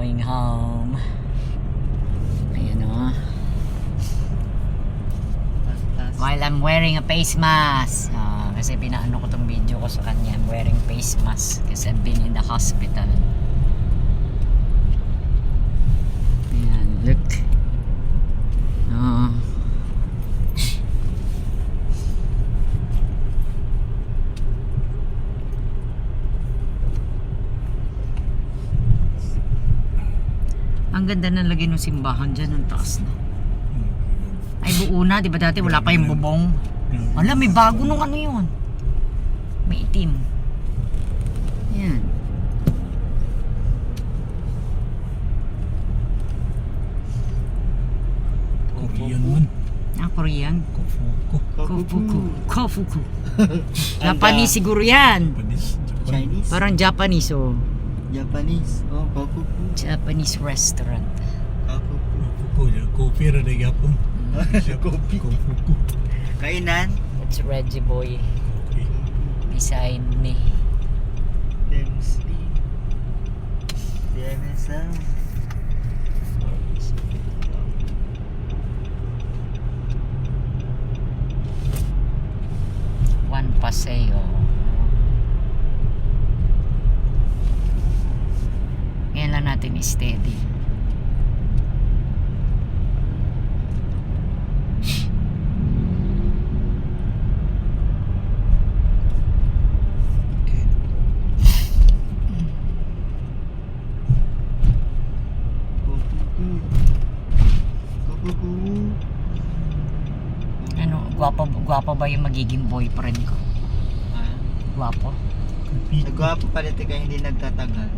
going home. Ayan o. While I'm wearing a face mask. Kasi pinaano ko tong video ko sa kanya. I'm wearing face mask kasi I've been in the hospital. Ayan, look. Ang ganda na lagay ng simbahan dyan, ang taas na. Ay buo na, di ba dati wala pa yung bubong? Wala, may bago nung ano yun. May itim. Yan. Korean man. Korean? Kofuku. Kofuku. Japanese siguro yan. Chinese? Parang Japanese oh. Japanese. Oh, Kofuku. Japanese restaurant. Kofuku. Kofuku ya. Kopi ra de Japon. Kopi. Kofuku. Kainan? It's Reggie Boy Okay. beside me. Dempsey. DMSA. One Paseo. Ngayon lang natin steady. Kofuku. Kofuku. Ano, gwapo ba yung magiging boyfriend ko? Ah, Gwapo? nagwapo palit ka hindi nagtatagal.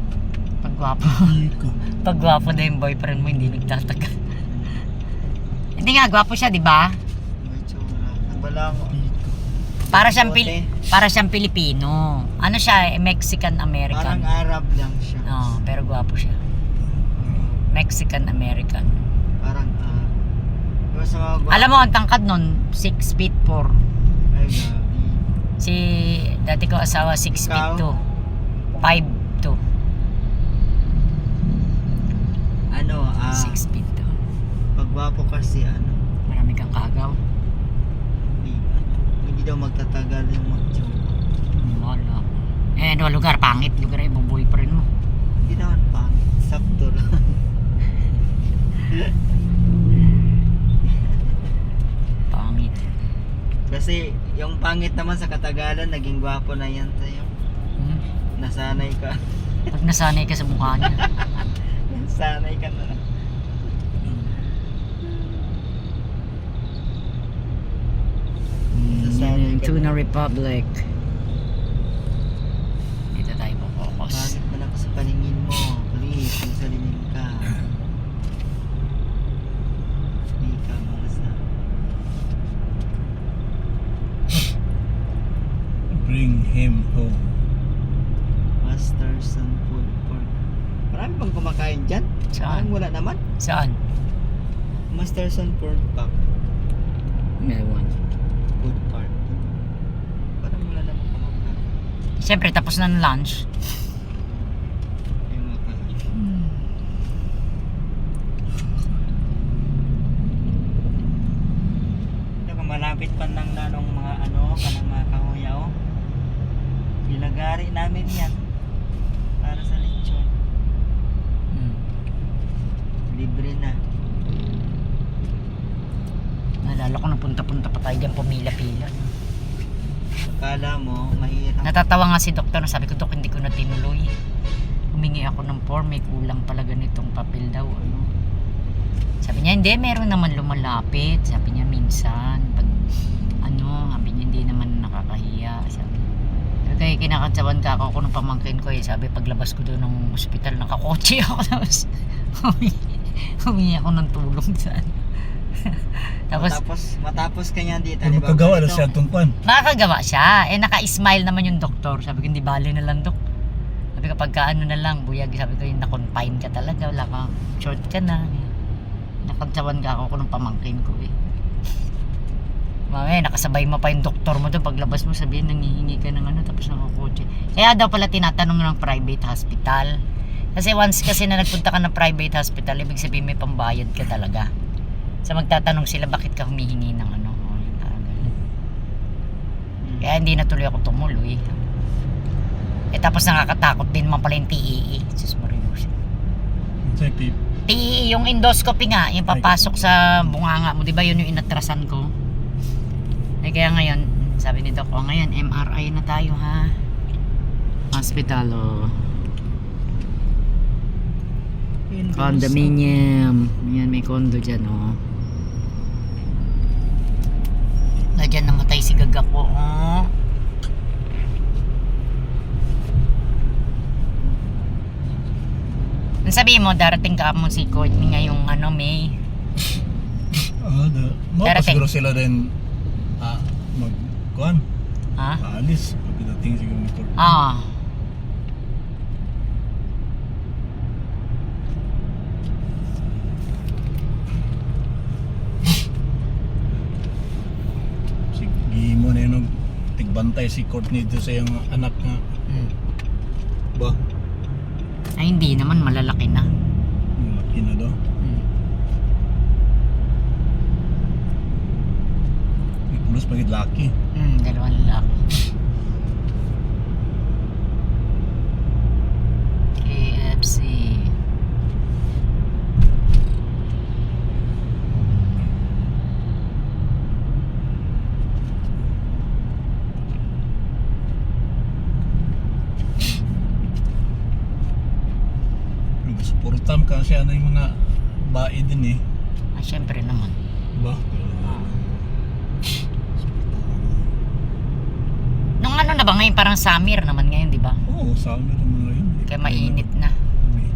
Pag gwapo. Pika. Pag gwapo na yung boyfriend mo, hindi nagtatagal. Hindi nga, gwapo siya, di ba? May tsura. Nagbalang. Pika. Para siyang Pilipino. Ano siya, Mexican-American. Parang Arab lang siya. No, pero gwapo siya. Mexican-American. Parang Arab. Diba sa mga gwapo? Alam mo, ang tangkad nun, 6 feet 4. Ay, gabi. Si dati ko asawa 6 feet 2. 5 2. Ano, 6 feet 2. pag gwapo kasi ano, Marami kang kagaw. hindi daw magtatagal yung magtsuga. Wala. Eh, ano lugar? Pangit. Lugar ay ibang boyfriend mo. Hindi naman pangit. Sakto lang. Pangit. Kasi yung pangit naman sa katagalan, naging gwapo na yan sa'yo. Hmm? Nasanay ka. Pag nasanay ka sa mukha niya. Nasanay ka na lang. Nasanay ka Tuna na. Republic. Dito tayo po-focus. Pangit man ako sa paningin mo. Please, magsalinin ka. Hindi ka masa. Bring him home. Masterson Food Park. Marami bang kumakain dyan? Saan? Parang wala naman. Saan? Masterson Food Park. Meron. Food Park. Parang wala naman kumakain. Siyempre, tapos na ng lunch. Yung mga kain. Malapit pa ng nanong mga ano, kanang mga kahuyaw. Ilagari namin yan. Para sa lechon. Libre na. Naalala ko na punta-punta pa tayo dyan, pumila-pila. Akala mo, mahirap. Natatawa nga si doktor, sabi ko, Dok, hindi ko na tinuloy. Humingi ako ng form, may kulang pala ganitong papel daw. Ano. Sabi niya, hindi, meron naman lumalapit. Sabi niya, minsan, pag, sabi niya, hindi naman nakakahiya. Sabi niya, kaya kinakatsawan ka ako nung pamangkin ko eh. Sabi, paglabas ko doon ng ospital, nakakotse ako. Tapos, humingi ako ng tulong sa ano. Matapos kanya dito. Kung magkagawa na siya itong pan. Makakagawa siya. Eh, naka-smile naman yung doktor. Sabi ko, hindi bali na lang, Dok. Sabi ko, pagka ano na lang, buyag, sabi ko, yung na-confine ka talaga. Wala kang short ka na. Nakatsawan ka ako nung pamangkin ko eh. Mamaya, nakasabay mo pa yung doktor mo doon. Paglabas mo, sabihin, nangihingi ka ng ano, tapos nakakotse. Kaya daw pala tinatanong ng private hospital. Kasi once kasi na nagpunta ka ng private hospital, ibig sabihin may pambayad ka talaga. So magtatanong sila bakit ka humihingi ng ano. Yung tagal. Kaya hindi na tuloy ako tumuloy. Tapos nakakatakot din naman pala yung TEE. Diyos Marius. Say pip. TEE, yung endoscopy nga, yung papasok sa bunganga mo, di ba yun yung inatrasan ko? Kaya ngayon, sabi ni Doc, ngayon MRI na tayo ha. Hospital, condominium. Yan, may condo dyan, Na dyan namatay si Gaga ko, Ang sabi mo, darating ka mo si Courtney ngayong May. Siguro sila din magkuhan. Ha? Aalis. Pagdating siguro ni Courtney. Sige mo na yun tigbantay si Courtney dito sa iyong anak nga. Ba? Ay, hindi naman, malalaki na. Laki na daw. Pulos pagit laki. Dalawang lalaki. KFC. Suportam ka siya na yung mga bae din Syempre naman. Ba? Nung na ba ngayon, parang summer naman ngayon, di ba? Oo, summer naman ngayon. Kaya mainit na. May.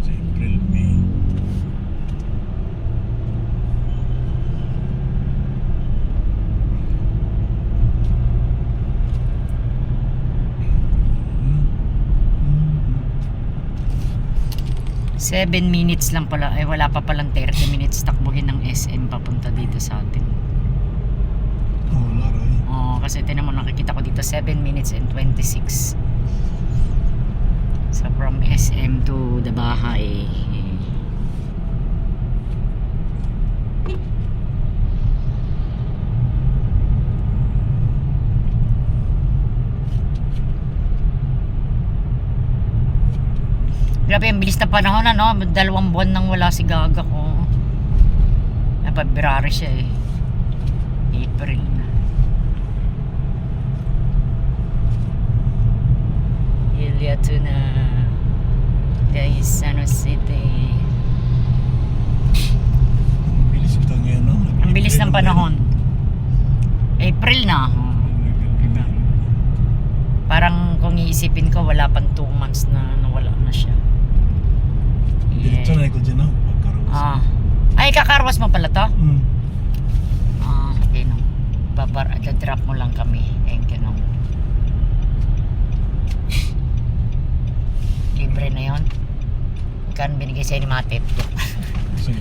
Sa April, May. Seven minutes lang pala. Ay, wala pa palang 30 minutes takbuhin ng SM papunta dito sa atin. Wala rin. Kasi tinan mo, nakikita ko dito 7 minutes and 26. So from SM to the bahay. Grabe, ang bilis na panahon 2 buwan nang wala si Gaga ko. February siya April na. Iliato na. Gaisano City. Ang bilis ito ngayon, no? Ang bilis ng panahon. April na. Parang kung iisipin ko, wala pang 2 months na nawala na siya. Diretso na ko dyan, no? Pagkaroon. Ay, kakarwas mo pala to? Mm. Okay, no. Drop mo lang kami. Thank you, no. Libre na yon. Kan binigay sa'yo ni Matet. 1,000.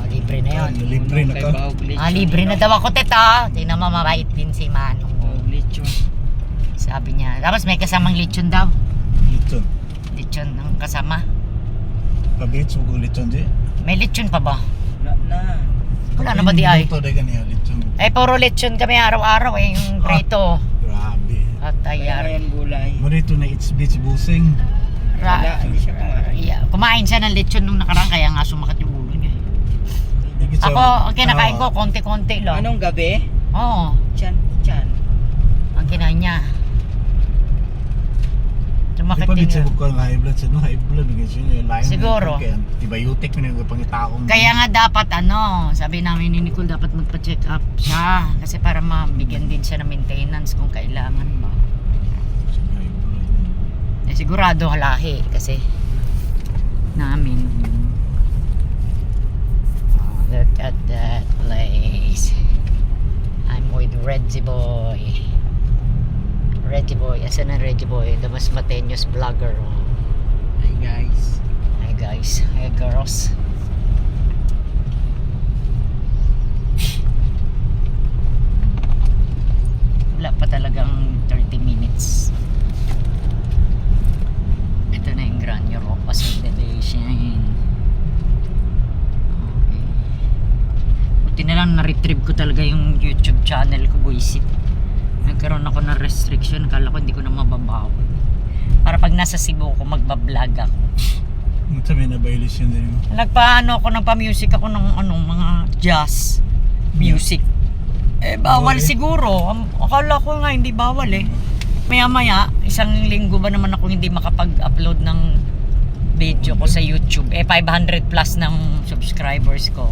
Libre na yon. Libre na ka. Libre na daw ako, teta. Tingnan mo, mabait din si Manong. Lechon. Sabi niya. Tapos may kasamang lechon daw. Lechon. Lechon ang kasama. Pabits, huwag lechon di. May lechon pa ba? Wala na. Wala na ba di ay? Ito, dagan niya, lechon. Puro lechon kami araw-araw yung prito. Grabe. At Kaya ayar. yan gulay. Marito na it's beach busing. Wala, hindi siya kumain. Kumain siya ng lechon nung nakaraan, kaya nga sumakit yung ulo niya. Ako, ang kinakain ko, konti-konti lang. Anong gabi? Oo, Chan. ang kinain niya. Sumakit din Ipabit sa yun. bukal ng high blood. Sa high blood, Siguro. Antibiotic mo yung pangitaong. Kaya nga dapat sabi namin ni Nicole, dapat magpa-check up siya. Kasi para mabigyan din siya ng maintenance kung kailangan ba. Sigurado halahi kasi namin. Look at that place. I'm with Reggie Boy. Reggie Boy, asan ang Reggie Boy? The mas matenyos vlogger. Hi guys. Hi guys, hi girls. Wala pa talagang 30 minutes. Shine. Okay. Buti na lang na-retrieve ko talaga yung YouTube channel ko, buisit. Nagkaroon ako ng restriction, kala ko hindi ko na mababawi. Para pag nasa Cebu ko, magbablog ako. Sabi na violation din mo. Nagpa-music ako ng mga jazz music. Bawal siguro. Akala ko nga hindi bawal eh. Maya-maya, isang linggo ba naman ako hindi makapag-upload ng video ko sa YouTube. 500 plus ng subscribers ko.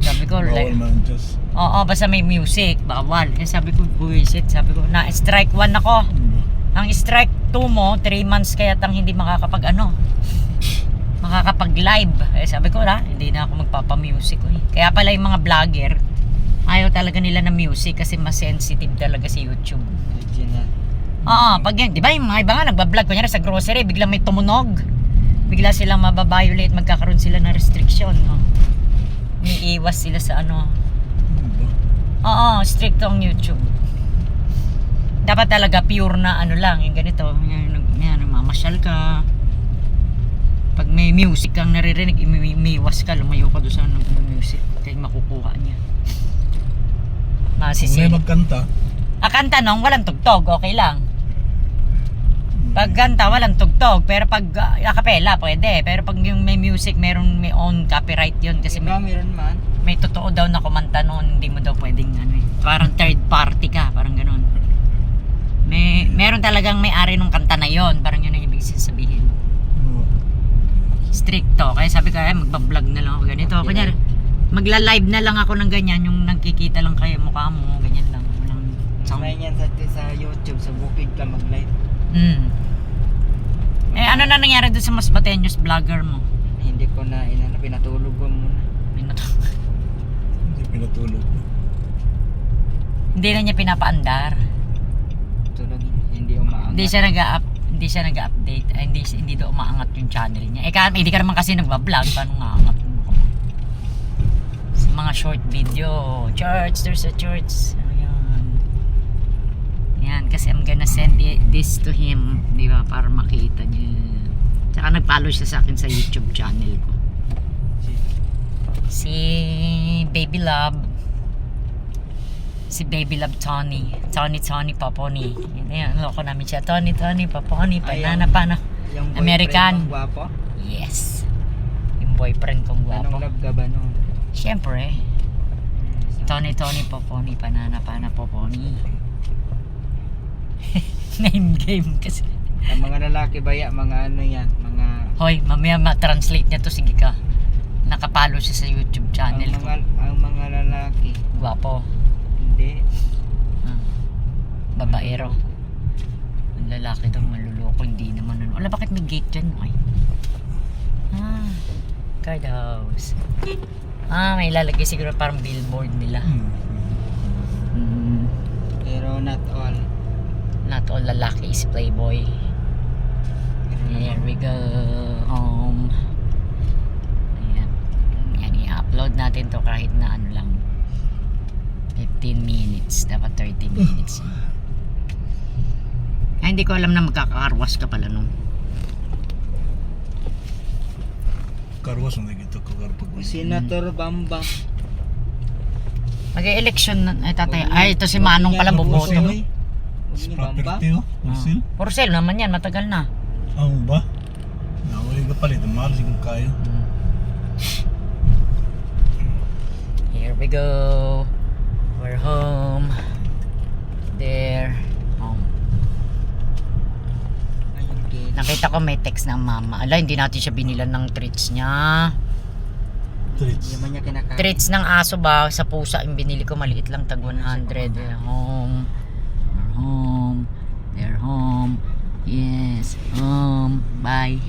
Sabi ko, Bawal man just. oo, basta may music, bawal. Sabi ko, buwisit. Sabi ko, na strike 1 ako. Ang strike 2 mo, 3 months kaya tang hindi makakapag-live. Sabi ko, hindi na ako magpapa-music. Kaya pala yung mga vlogger, ayaw talaga nila ng music kasi mas sensitive talaga si YouTube. Original. Oo, pag yan, di ba yung mga iba nga nagbablog, kunyari sa grocery, biglang may tumunog. Bigla silang mababiolate, magkakaroon sila ng restriction. Umiiwas sila sa Oo, strict ang YouTube. Dapat talaga pure na lang, yung ganito, yan, mamasyal ka. Pag may music kang naririnig, umiiwas ka, lumayo ka doon sa music, kaya makukuha niya. Kung may Masisilip. magkanta, Kanta nung walang tugtog, okay lang. Pag kanta, walang tugtog. Pero pag acapella, pwede. Pero pag yung may music, may own copyright yun. Kasi Meron man. may totoo daw na kumanta noon, hindi mo daw pwedeng parang third party ka, parang ganun. Meron talagang may-ari nung kanta na yon, parang yun ang ibig sabihin. Stricto, kaya sabi ko, magbablog na lang ako ganito. Kunyari, magla-live na lang ako ng ganyan, yung nagkikita lang kayo mukha mo, ganyan lang. Walang sound. May yan sa YouTube, sa bukid ka mag-live. Ano na nangyari doon sa mas Bateños vlogger mo? Hindi ko na pinatulog ko muna. hindi pinatulog. Hindi na niya pinapaandar. Tulog, hindi umaangat. Hindi siya nag-update. Hindi daw umaangat yung channel niya. Hindi ka naman kasi nagba-vlog, paano maangat mo? Sa mga short video, church, there's a church. Yan, kasi I'm gonna send this to him, di ba, para makita niya. Tsaka nag-follow siya sa akin sa YouTube channel ko. Si Baby Love. Si Baby Love Tony Paponi. Yan, loko namin siya. Tony Paponi, panana pa na. Yung boyfriend American. mong gwapo? Yes. Yung boyfriend kong Anong gwapo. love ka ba nun? Siyempre. Tony Paponi, panana Paponi. Name game kasi. Ang mga lalaki ba mga yan, mga Hoy, mamaya ma-translate niya to, sige ka. Nakapalo siya sa YouTube channel ko. ang mga lalaki. Gwapo. Hindi. Babaero. Ang lalaki daw maluloko, hindi naman Wala, bakit may gate dyan? Card house. May lalagay siguro parang billboard nila. Pero not all. Not all lalaki is playboy. Here we go home. Ayan. Yan, i-upload natin to kahit na lang. 15 minutes. Dapat 30 minutes. Hindi ko alam na magkakakarwas ka pala nung. Karwas na gito ko karpag. Senator Bambang. Mag-election na tatay. Ito si Manong pala boboto. Property Ursil? For sale naman yan, matagal na. Ba? Nawali ka palit, mahal siguro kayo. Here we go. We're home. There. Home. Nakita ko may text ng mama. Hindi natin siya binilan ng treats niya. Treats. Yaman niya kinakain. Treats ng aso ba? Sa pusa yung binili ko, maliit lang, tag 100. Home. We're home. They're home. Yes. Home. Bye.